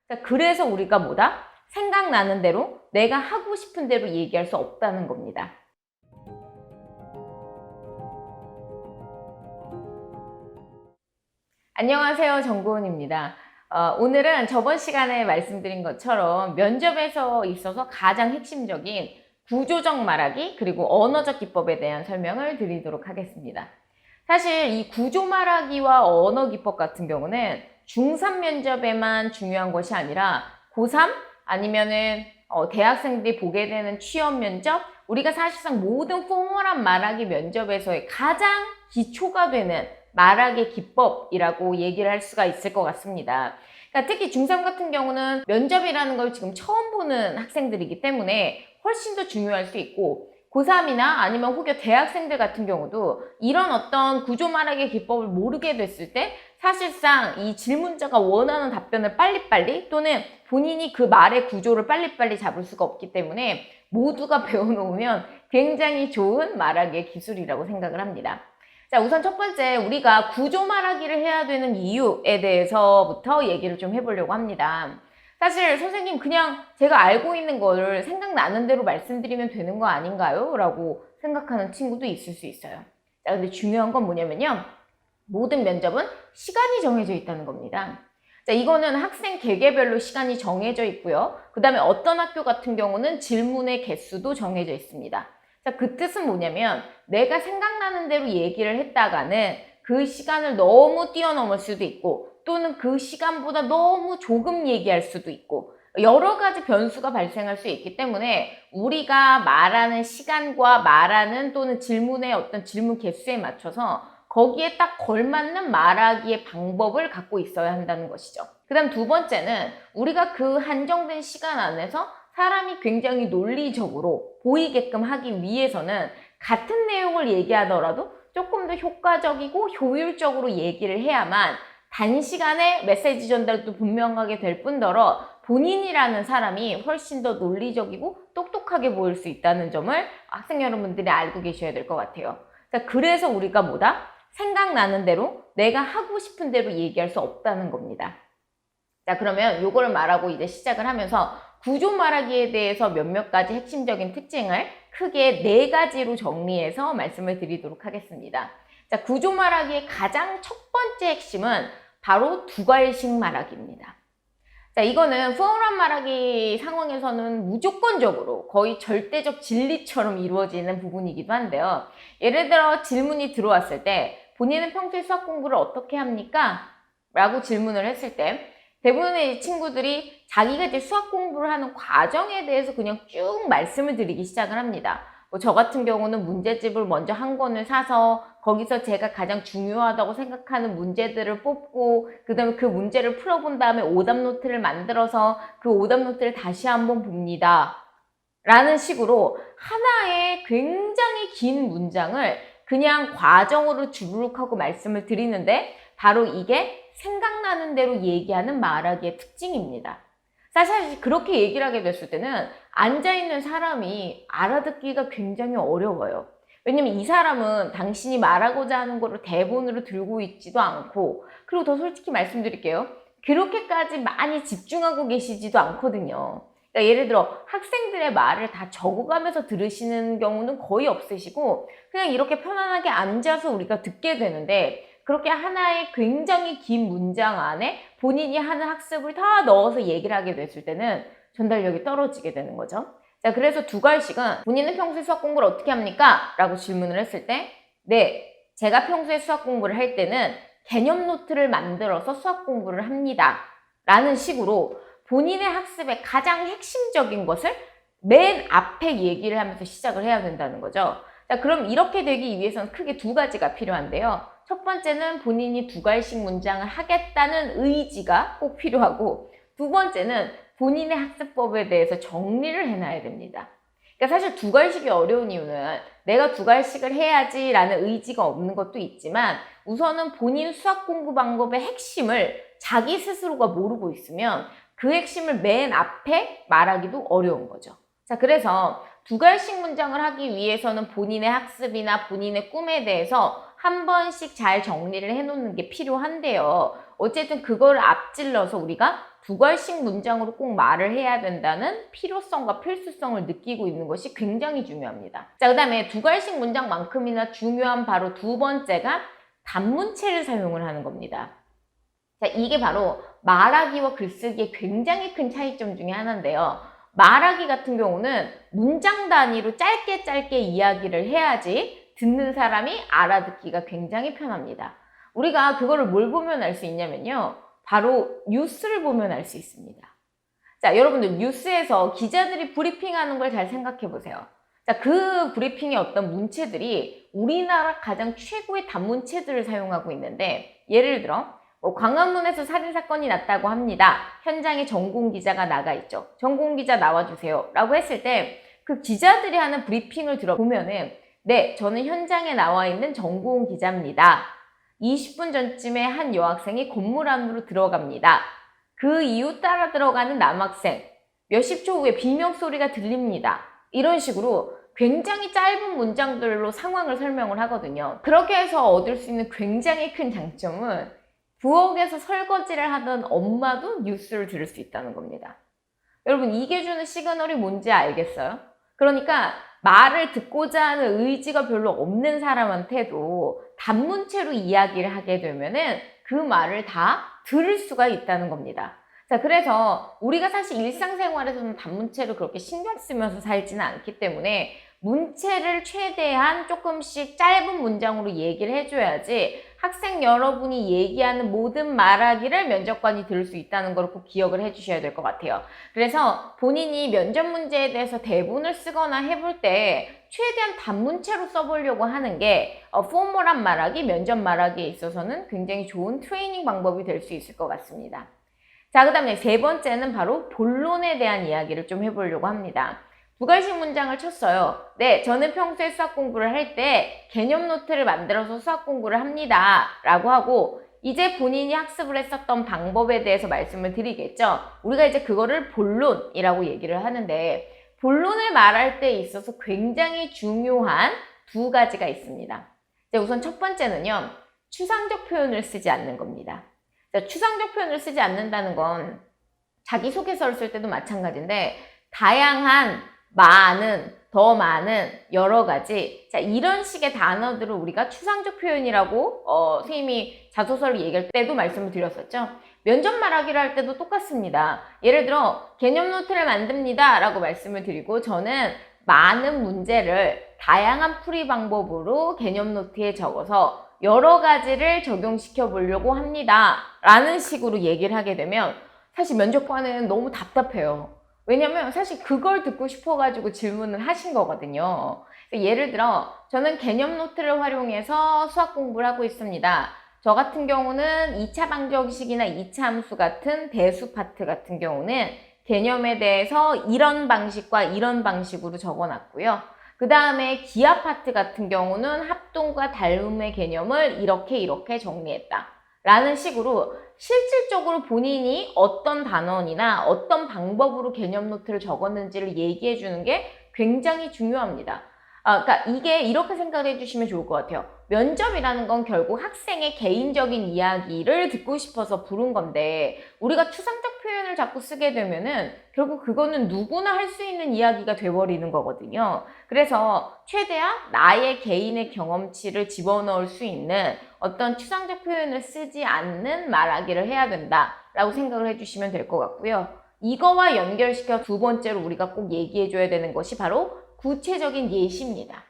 자, 그래서 우리가 뭐다? 생각나는 대로 내가 하고 싶은 대로 얘기할 수 없다는 겁니다. 안녕하세요. 정고은입니다. 오늘은 저번 시간에 말씀드린 것처럼 면접에서 있어서 가장 핵심적인 구조적 말하기 그리고 언어적 기법에 대한 설명을 드리도록 하겠습니다. 사실 이 구조 말하기와 언어 기법 같은 경우는 중3 면접에만 중요한 것이 아니라 고3 아니면은 대학생들이 보게 되는 취업 면접, 우리가 사실상 모든 포멀한 말하기 면접에서의 가장 기초가 되는 말하기 기법이라고 얘기를 할 수가 있을 것 같습니다. 그러니까 특히 중3 같은 경우는 면접이라는 걸 지금 처음 보는 학생들이기 때문에 훨씬 더 중요할 수 있고, 고3이나 아니면 혹여 대학생들 같은 경우도 이런 어떤 구조 말하기 기법을 모르게 됐을 때 사실상 이 질문자가 원하는 답변을 빨리빨리 또는 본인이 그 말의 구조를 빨리빨리 잡을 수가 없기 때문에 모두가 배워놓으면 굉장히 좋은 말하기의 기술이라고 생각을 합니다. 자, 우선 첫 번째, 우리가 구조 말하기를 해야 되는 이유에 대해서부터 얘기를 좀 해보려고 합니다. 사실 선생님 그냥 제가 알고 있는 거를 생각나는 대로 말씀드리면 되는 거 아닌가요? 라고 생각하는 친구도 있을 수 있어요. 자, 근데 중요한 건 뭐냐면요. 모든 면접은 시간이 정해져 있다는 겁니다. 자, 이거는 학생 개개별로 시간이 정해져 있고요. 그 다음에 어떤 학교 같은 경우는 질문의 개수도 정해져 있습니다. 자, 그 뜻은 뭐냐면 내가 생각나는 대로 얘기를 했다가는 그 시간을 너무 뛰어넘을 수도 있고 또는 그 시간보다 너무 조금 얘기할 수도 있고 여러 가지 변수가 발생할 수 있기 때문에 우리가 말하는 시간과 말하는 또는 질문의 어떤 질문 개수에 맞춰서 거기에 딱 걸맞는 말하기의 방법을 갖고 있어야 한다는 것이죠. 그 다음 두 번째는 우리가 그 한정된 시간 안에서 사람이 굉장히 논리적으로 보이게끔 하기 위해서는 같은 내용을 얘기하더라도 조금 더 효과적이고 효율적으로 얘기를 해야만 단시간에 메시지 전달도 분명하게 될 뿐더러 본인이라는 사람이 훨씬 더 논리적이고 똑똑하게 보일 수 있다는 점을 학생 여러분들이 알고 계셔야 될 것 같아요. 자, 그래서 우리가 뭐다? 생각나는 대로 내가 하고 싶은 대로 얘기할 수 없다는 겁니다. 자, 그러면 요거를 말하고 이제 시작을 하면서 구조 말하기에 대해서 몇몇 가지 핵심적인 특징을 크게 4가지로 정리해서 말씀을 드리도록 하겠습니다. 자, 구조 말하기의 가장 첫 번째 핵심은 바로 두괄식 말하기입니다. 자, 이거는 포멀한 말하기 상황에서는 무조건적으로 거의 절대적 진리처럼 이루어지는 부분이기도 한데요. 예를 들어 질문이 들어왔을 때 본인은 평소에 수학 공부를 어떻게 합니까? 라고 질문을 했을 때 대부분의 친구들이 자기가 이제 수학 공부를 하는 과정에 대해서 그냥 쭉 말씀을 드리기 시작을 합니다. 저 같은 경우는 문제집을 먼저 한 권을 사서 거기서 제가 가장 중요하다고 생각하는 문제들을 뽑고 그 다음에 그 문제를 풀어본 다음에 오답 노트를 만들어서 그 오답 노트를 다시 한번 봅니다. 라는 식으로 하나의 굉장히 긴 문장을 그냥 과정으로 주르륵 하고 말씀을 드리는데 바로 이게 생각나는 대로 얘기하는 말하기의 특징입니다. 사실 그렇게 얘기를 하게 됐을 때는 앉아있는 사람이 알아듣기가 굉장히 어려워요. 왜냐면 이 사람은 당신이 말하고자 하는 거를 대본으로 들고 있지도 않고 그리고 더 솔직히 말씀드릴게요. 그렇게까지 많이 집중하고 계시지도 않거든요. 그러니까 예를 들어 학생들의 말을 다 적어가면서 들으시는 경우는 거의 없으시고 그냥 이렇게 편안하게 앉아서 우리가 듣게 되는데 그렇게 하나의 굉장히 긴 문장 안에 본인이 하는 학습을 다 넣어서 얘기를 하게 됐을 때는 전달력이 떨어지게 되는 거죠. 자, 그래서 두괄식은 본인은 평소에 수학 공부를 어떻게 합니까? 라고 질문을 했을 때 네, 제가 평소에 수학 공부를 할 때는 개념 노트를 만들어서 수학 공부를 합니다. 라는 식으로 본인의 학습의 가장 핵심적인 것을 맨 앞에 얘기를 하면서 시작을 해야 된다는 거죠. 자, 그럼 이렇게 되기 위해서는 크게 2가지가 필요한데요. 첫 번째는 본인이 두괄식 문장을 하겠다는 의지가 꼭 필요하고 두 번째는 본인의 학습법에 대해서 정리를 해놔야 됩니다. 그러니까 사실 두괄식이 어려운 이유는 내가 두괄식을 해야지 라는 의지가 없는 것도 있지만 우선은 본인 수학 공부 방법의 핵심을 자기 스스로가 모르고 있으면 그 핵심을 맨 앞에 말하기도 어려운 거죠. 자, 그래서 두괄식 문장을 하기 위해서는 본인의 학습이나 본인의 꿈에 대해서 한 번씩 잘 정리를 해놓는 게 필요한데요. 어쨌든 그걸 앞질러서 우리가 두괄식 문장으로 꼭 말을 해야 된다는 필요성과 필수성을 느끼고 있는 것이 굉장히 중요합니다. 자, 그 다음에 두괄식 문장만큼이나 중요한 바로 두 번째가 단문체를 사용을 하는 겁니다. 자, 이게 바로 말하기와 글쓰기의 굉장히 큰 차이점 중에 하나인데요. 말하기 같은 경우는 문장 단위로 짧게 이야기를 해야지 듣는 사람이 알아듣기가 굉장히 편합니다. 우리가 그거를 뭘 보면 알 수 있냐면요. 바로 뉴스를 보면 알 수 있습니다. 자, 여러분들 뉴스에서 기자들이 브리핑하는 걸 잘 생각해 보세요. 자, 그 브리핑의 어떤 문체들이 우리나라 가장 최고의 단문체들을 사용하고 있는데, 예를 들어 광화문에서 살인사건이 났다고 합니다. 현장에 전공 기자가 나가 있죠. 전공 기자 나와주세요 라고 했을 때 그 기자들이 하는 브리핑을 들어보면은 네, 저는 현장에 나와 있는 전공 기자입니다. 20분 전쯤에 한 여학생이 건물 안으로 들어갑니다. 그 이후 따라 들어가는 남학생, 몇십 초 후에 비명소리가 들립니다. 이런 식으로 굉장히 짧은 문장들로 상황을 설명을 하거든요. 그렇게 해서 얻을 수 있는 굉장히 큰 장점은 부엌에서 설거지를 하던 엄마도 뉴스를 들을 수 있다는 겁니다. 여러분, 이게 주는 시그널이 뭔지 알겠어요? 그러니까 말을 듣고자 하는 의지가 별로 없는 사람한테도 단문체로 이야기를 하게 되면은 그 말을 다 들을 수가 있다는 겁니다. 자, 그래서 우리가 사실 일상생활에서는 단문체를 그렇게 신경 쓰면서 살지는 않기 때문에 문체를 최대한 조금씩 짧은 문장으로 얘기를 해줘야지 학생 여러분이 얘기하는 모든 말하기를 면접관이 들을 수 있다는 걸 꼭 기억을 해주셔야 될 것 같아요. 그래서 본인이 면접 문제에 대해서 대본을 쓰거나 해볼 때 최대한 단문체로 써보려고 하는 게 포멀한 말하기, 면접 말하기에 있어서는 굉장히 좋은 트레이닝 방법이 될 수 있을 것 같습니다. 자, 그 다음에 세 번째는 바로 본론에 대한 이야기를 좀 해보려고 합니다. 두괄식 문장을 쳤어요. 네, 저는 평소에 수학 공부를 할 때 개념 노트를 만들어서 수학 공부를 합니다. 라고 하고 이제 본인이 학습을 했었던 방법에 대해서 말씀을 드리겠죠. 우리가 이제 그거를 본론이라고 얘기를 하는데 본론을 말할 때 있어서 굉장히 중요한 두 가지가 있습니다. 자, 우선 첫 번째는요. 추상적 표현을 쓰지 않는 겁니다. 자, 추상적 표현을 쓰지 않는다는 건 자기소개서를 쓸 때도 마찬가지인데 다양한, 많은, 더 많은, 여러 가지, 자, 이런 식의 단어들을 우리가 추상적 표현이라고 선생님이 자소서를 얘기할 때도 말씀을 드렸었죠. 면접 말하기를 할 때도 똑같습니다. 예를 들어 개념 노트를 만듭니다 라고 말씀을 드리고 저는 많은 문제를 다양한 풀이 방법으로 개념 노트에 적어서 여러 가지를 적용시켜 보려고 합니다 라는 식으로 얘기를 하게 되면 사실 면접관은 너무 답답해요. 왜냐면 사실 그걸 듣고 싶어가지고 질문을 하신 거거든요. 예를 들어 저는 개념 노트를 활용해서 수학 공부를 하고 있습니다. 저 같은 경우는 2차 방정식이나 2차 함수 같은 대수 파트 같은 경우는 개념에 대해서 이런 방식과 이런 방식으로 적어놨고요. 그 다음에 기하 파트 같은 경우는 합동과 닮음의 개념을 이렇게 정리했다 라는 식으로 실질적으로 본인이 어떤 단원이나 어떤 방법으로 개념 노트를 적었는지를 얘기해 주는 게 굉장히 중요합니다. 그러니까 이게 이렇게 생각을 해주시면 좋을 것 같아요. 면접이라는 건 결국 학생의 개인적인 이야기를 듣고 싶어서 부른 건데 우리가 추상적 표현을 자꾸 쓰게 되면은 결국 그거는 누구나 할 수 있는 이야기가 돼버리는 거거든요. 그래서 최대한 나의 개인의 경험치를 집어넣을 수 있는 어떤 추상적 표현을 쓰지 않는 말하기를 해야 된다라고 생각을 해주시면 될 것 같고요. 이거와 연결시켜 두 번째로 우리가 꼭 얘기해줘야 되는 것이 바로 구체적인 예시입니다.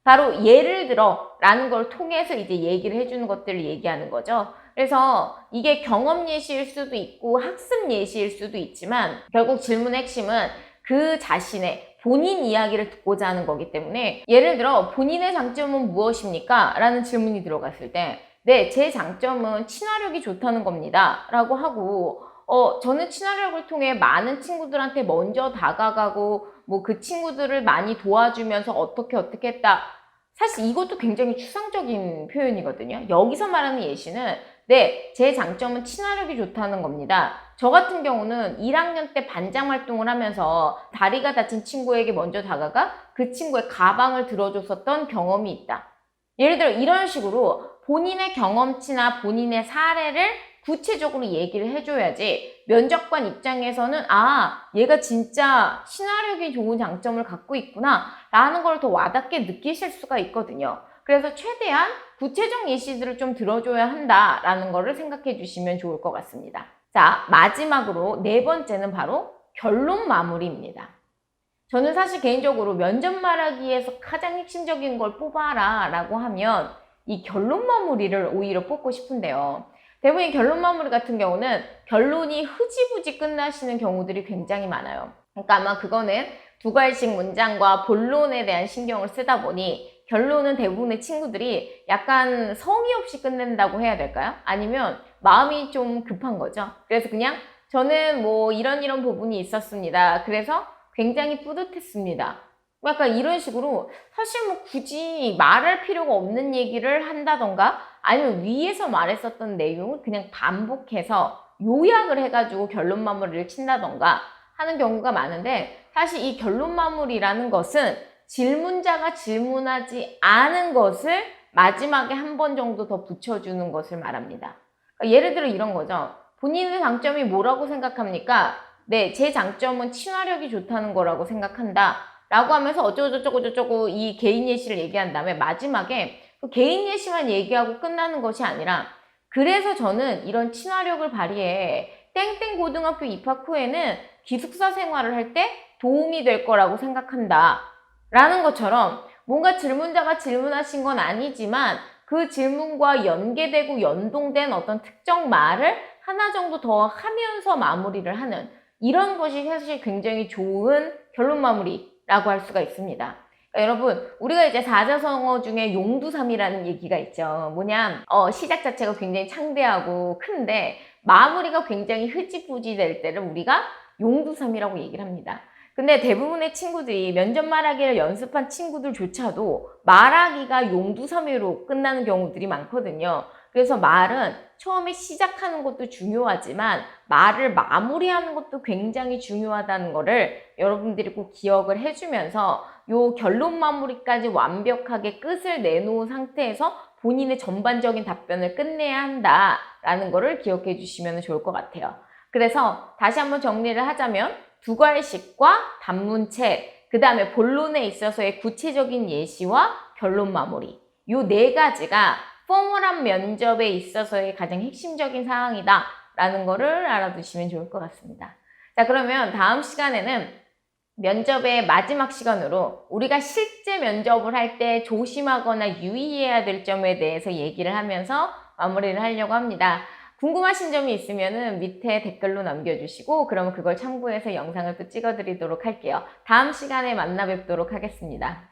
바로 예를 들어 라는 걸 통해서 이제 얘기를 해주는 것들을 얘기하는 거죠. 그래서 이게 경험 예시일 수도 있고 학습 예시일 수도 있지만 결국 질문의 핵심은 그 자신의 본인 이야기를 듣고자 하는 거기 때문에 예를 들어 본인의 장점은 무엇입니까? 라는 질문이 들어갔을 때 네, 제 장점은 친화력이 좋다는 겁니다. 라고 하고 저는 친화력을 통해 많은 친구들한테 먼저 다가가고 뭐 그 친구들을 많이 도와주면서 어떻게 했다. 사실 이것도 굉장히 추상적인 표현이거든요. 여기서 말하는 예시는 네, 제 장점은 친화력이 좋다는 겁니다. 저 같은 경우는 1학년 때 반장 활동을 하면서 다리가 다친 친구에게 먼저 다가가 그 친구의 가방을 들어줬었던 경험이 있다. 예를 들어 이런 식으로 본인의 경험치나 본인의 사례를 구체적으로 얘기를 해줘야지 면접관 입장에서는 아, 얘가 진짜 친화력이 좋은 장점을 갖고 있구나 라는 걸 더 와닿게 느끼실 수가 있거든요. 그래서 최대한 구체적 예시들을 좀 들어줘야 한다라는 거를 생각해 주시면 좋을 것 같습니다. 자, 마지막으로 네 번째는 바로 결론 마무리입니다. 저는 사실 개인적으로 면접 말하기에서 가장 핵심적인 걸 뽑아라 라고 하면 이 결론 마무리를 오히려 뽑고 싶은데요. 대부분 결론 마무리 같은 경우는 결론이 흐지부지 끝나시는 경우들이 굉장히 많아요. 그러니까 아마 그거는 두 갈씩 문장과 본론에 대한 신경을 쓰다 보니 결론은 대부분의 친구들이 약간 성의 없이 끝낸다고 해야 될까요? 아니면 마음이 좀 급한 거죠. 그래서 그냥 저는 뭐 이런 부분이 있었습니다. 그래서 굉장히 뿌듯했습니다. 약간 이런 식으로 사실 뭐 굳이 말할 필요가 없는 얘기를 한다던가 아니면 위에서 말했었던 내용을 그냥 반복해서 요약을 해가지고 결론 마무리를 친다던가 하는 경우가 많은데 사실 이 결론 마무리라는 것은 질문자가 질문하지 않은 것을 마지막에 한 번 정도 더 붙여주는 것을 말합니다. 그러니까 예를 들어 이런 거죠. 본인의 장점이 뭐라고 생각합니까? 네, 제 장점은 친화력이 좋다는 거라고 생각한다. 라고 하면서 어쩌고저쩌고 이 개인 예시를 얘기한 다음에 마지막에 그 개인 예시만 얘기하고 끝나는 것이 아니라 그래서 저는 이런 친화력을 발휘해 땡땡 고등학교 입학 후에는 기숙사 생활을 할 때 도움이 될 거라고 생각한다. 라는 것처럼 뭔가 질문자가 질문하신 건 아니지만 그 질문과 연계되고 연동된 어떤 특정 말을 하나 정도 더 하면서 마무리를 하는 이런 것이 사실 굉장히 좋은 결론 마무리라고 할 수가 있습니다. 그러니까 여러분 우리가 이제 사자성어 중에 용두삼이라는 얘기가 있죠. 뭐냐 시작 자체가 굉장히 창대하고 큰데 마무리가 굉장히 흐지부지 될 때를 우리가 용두삼이라고 얘기를 합니다. 근데 대부분의 친구들이 면접 말하기를 연습한 친구들조차도 말하기가 용두사미로 끝나는 경우들이 많거든요. 그래서 말은 처음에 시작하는 것도 중요하지만 말을 마무리하는 것도 굉장히 중요하다는 거를 여러분들이 꼭 기억을 해주면서 요 결론 마무리까지 완벽하게 끝을 내놓은 상태에서 본인의 전반적인 답변을 끝내야 한다라는 거를 기억해 주시면 좋을 것 같아요. 그래서 다시 한번 정리를 하자면 두괄식과 단문책, 그 다음에 본론에 있어서의 구체적인 예시와 결론 마무리 요 네 가지가 포멀한 면접에 있어서의 가장 핵심적인 사항이다 라는 거를 알아두시면 좋을 것 같습니다. 자, 그러면 다음 시간에는 면접의 마지막 시간으로 우리가 실제 면접을 할 때 조심하거나 유의해야 될 점에 대해서 얘기를 하면서 마무리를 하려고 합니다. 궁금하신 점이 있으면 밑에 댓글로 남겨주시고 그러면 그걸 참고해서 영상을 또 찍어드리도록 할게요. 다음 시간에 만나 뵙도록 하겠습니다.